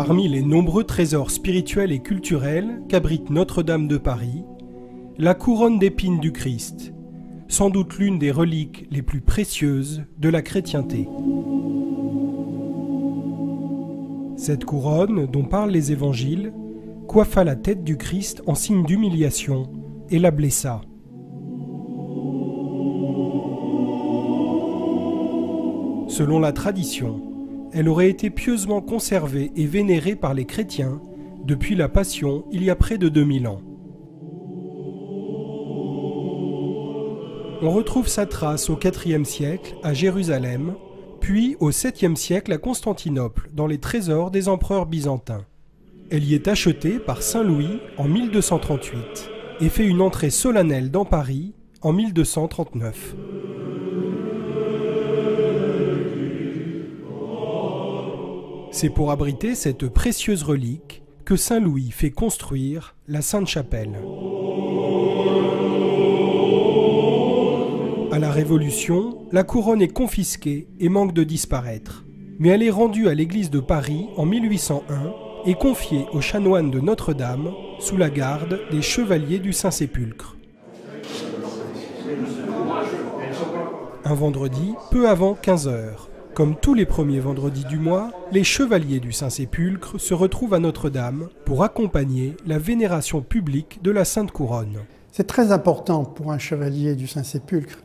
Parmi les nombreux trésors spirituels et culturels qu'abrite Notre-Dame de Paris, la couronne d'épines du Christ, sans doute l'une des reliques les plus précieuses de la chrétienté. Cette couronne, dont parlent les évangiles, coiffa la tête du Christ en signe d'humiliation et la blessa. Selon la tradition, elle aurait été pieusement conservée et vénérée par les chrétiens depuis la Passion il y a près de 2000 ans. On retrouve sa trace au IVe siècle à Jérusalem, puis au 7e siècle à Constantinople, dans les trésors des empereurs byzantins. Elle y est achetée par Saint Louis en 1238 et fait une entrée solennelle dans Paris en 1239. C'est pour abriter cette précieuse relique que Saint Louis fait construire la Sainte-Chapelle. À la Révolution, la couronne est confisquée et manque de disparaître. Mais elle est rendue à l'église de Paris en 1801 et confiée aux chanoines de Notre-Dame sous la garde des chevaliers du Saint-Sépulcre. Un vendredi, peu avant 15 h. Comme tous les premiers vendredis du mois, les chevaliers du Saint-Sépulcre se retrouvent à Notre-Dame pour accompagner la vénération publique de la Sainte Couronne. C'est très important pour un chevalier du Saint-Sépulcre,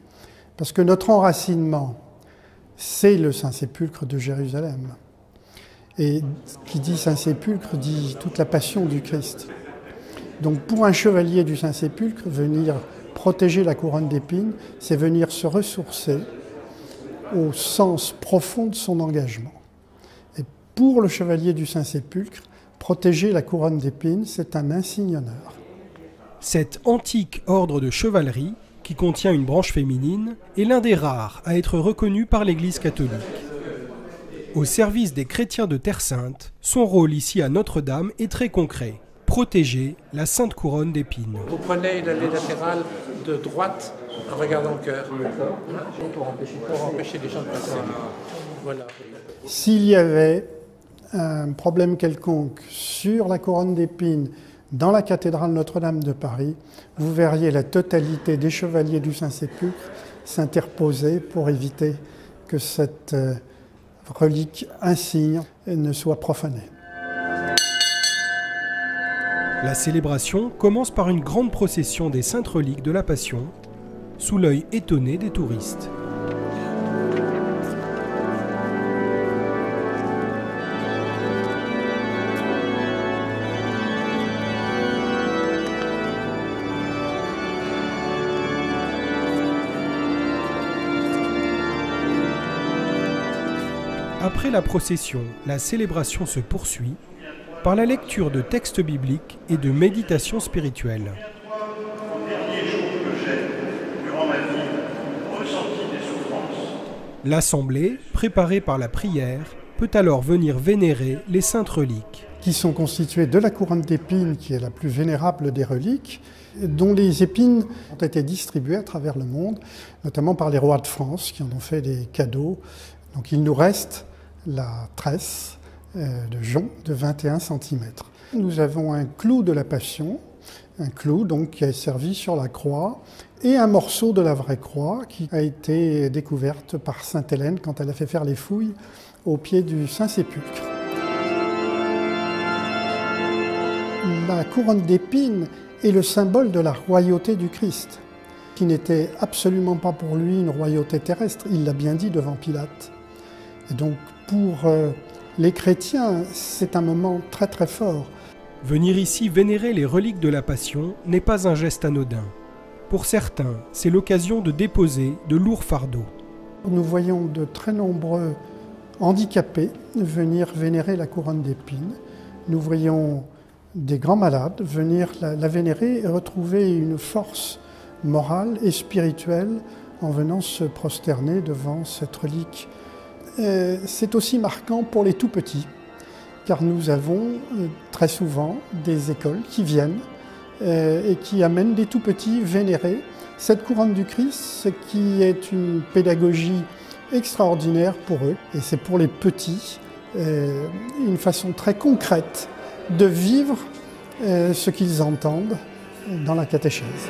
parce que notre enracinement, c'est le Saint-Sépulcre de Jérusalem. Et qui dit Saint-Sépulcre dit toute la passion du Christ. Donc pour un chevalier du Saint-Sépulcre, venir protéger la couronne d'épines, c'est venir se ressourcer au sens profond de son engagement. Et pour le chevalier du Saint-Sépulcre, protéger la couronne d'épines, c'est un insigne honneur. Cet antique ordre de chevalerie, qui contient une branche féminine, est l'un des rares à être reconnu par l'Église catholique. Au service des chrétiens de Terre Sainte, son rôle ici à Notre-Dame est très concret. Protéger la Sainte Couronne d'épines. Vous prenez l'allée latérale de droite en regardant le cœur. Pour empêcher les gens de passer. Voilà. S'il y avait un problème quelconque sur la couronne d'épines dans la cathédrale Notre-Dame de Paris, vous verriez la totalité des chevaliers du Saint-Sépulcre s'interposer pour éviter que cette relique insigne ne soit profanée. La célébration commence par une grande procession des saintes reliques de la Passion, sous l'œil étonné des touristes. Après la procession, la célébration se poursuit par la lecture de textes bibliques et de méditations spirituelles. L'assemblée, préparée par la prière, peut alors venir vénérer les saintes reliques. Qui sont constituées de la couronne d'épines, qui est la plus vénérable des reliques, dont les épines ont été distribuées à travers le monde, notamment par les rois de France, qui en ont fait des cadeaux. Donc il nous reste la tresse de jonc de 21 cm. Nous avons un clou de la Passion, un clou donc qui est servi sur la croix, et un morceau de la vraie croix qui a été découverte par Sainte Hélène quand elle a fait faire les fouilles au pied du Saint-Sépulcre. La couronne d'épines est le symbole de la royauté du Christ, qui n'était absolument pas pour lui une royauté terrestre, il l'a bien dit devant Pilate. Et donc pour les chrétiens, c'est un moment très très fort. Venir ici vénérer les reliques de la Passion n'est pas un geste anodin. Pour certains, c'est l'occasion de déposer de lourds fardeaux. Nous voyons de très nombreux handicapés venir vénérer la couronne d'épines. Nous voyons des grands malades venir la vénérer et retrouver une force morale et spirituelle en venant se prosterner devant cette relique. C'est aussi marquant pour les tout-petits, car nous avons très souvent des écoles qui viennent et qui amènent des tout-petits vénérer cette couronne du Christ, ce qui est une pédagogie extraordinaire pour eux. Et c'est pour les petits une façon très concrète de vivre ce qu'ils entendent dans la catéchèse.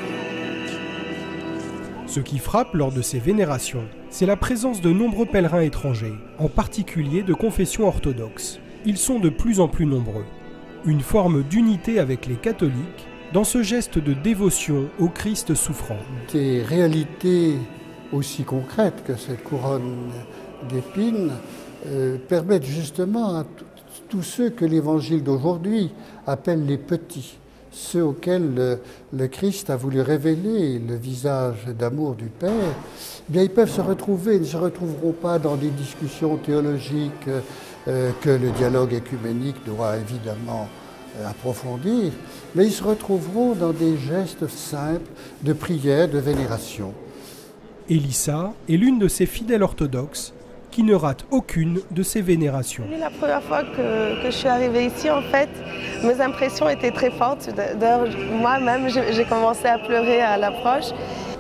Ce qui frappe lors de ces vénérations, c'est la présence de nombreux pèlerins étrangers, en particulier de confession orthodoxe. Ils sont de plus en plus nombreux. Une forme d'unité avec les catholiques dans ce geste de dévotion au Christ souffrant. Des réalités aussi concrètes que cette couronne d'épines permettent justement à tous ceux que l'Évangile d'aujourd'hui appelle les petits, ceux auxquels le Christ a voulu révéler le visage d'amour du Père, eh bien ils peuvent se retrouver, ils ne se retrouveront pas dans des discussions théologiques que le dialogue écuménique doit évidemment approfondir, mais ils se retrouveront dans des gestes simples de prière, de vénération. Élissa est l'une de ces fidèles orthodoxes qui ne rate aucune de ces vénérations. La première fois que je suis arrivée ici, en fait, mes impressions étaient très fortes. D'ailleurs, moi-même, j'ai commencé à pleurer à l'approche.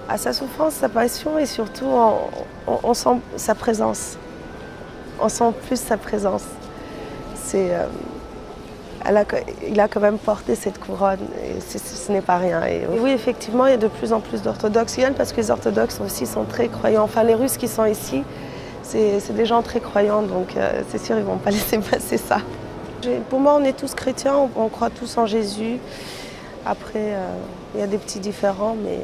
À sa souffrance, sa passion et surtout, on sent sa présence. On sent plus sa présence. Il a quand même porté cette couronne et ce n'est pas rien. Et oui, effectivement, il y a de plus en plus d'orthodoxes qui viennent parce que les orthodoxes aussi sont très croyants. Enfin, les Russes qui sont ici, c'est des gens très croyants, donc c'est sûr, ils ne vont pas laisser passer ça. Pour moi, on est tous chrétiens, on croit tous en Jésus. Après, il y a des petits différends, mais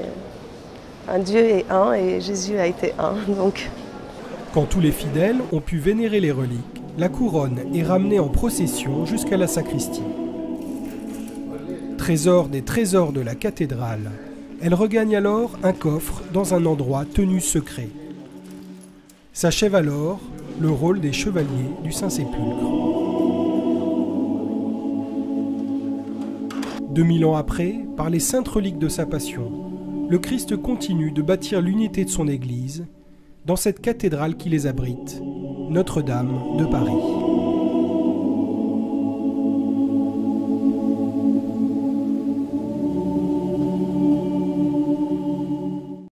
un Dieu est un et Jésus a été un. Donc. Quand tous les fidèles ont pu vénérer les reliques, la couronne est ramenée en procession jusqu'à la sacristie. Trésor des trésors de la cathédrale, elle regagne alors un coffre dans un endroit tenu secret. S'achève alors le rôle des chevaliers du Saint-Sépulcre. 2000 ans après, par les saintes reliques de sa passion, le Christ continue de bâtir l'unité de son Église dans cette cathédrale qui les abrite, Notre-Dame de Paris.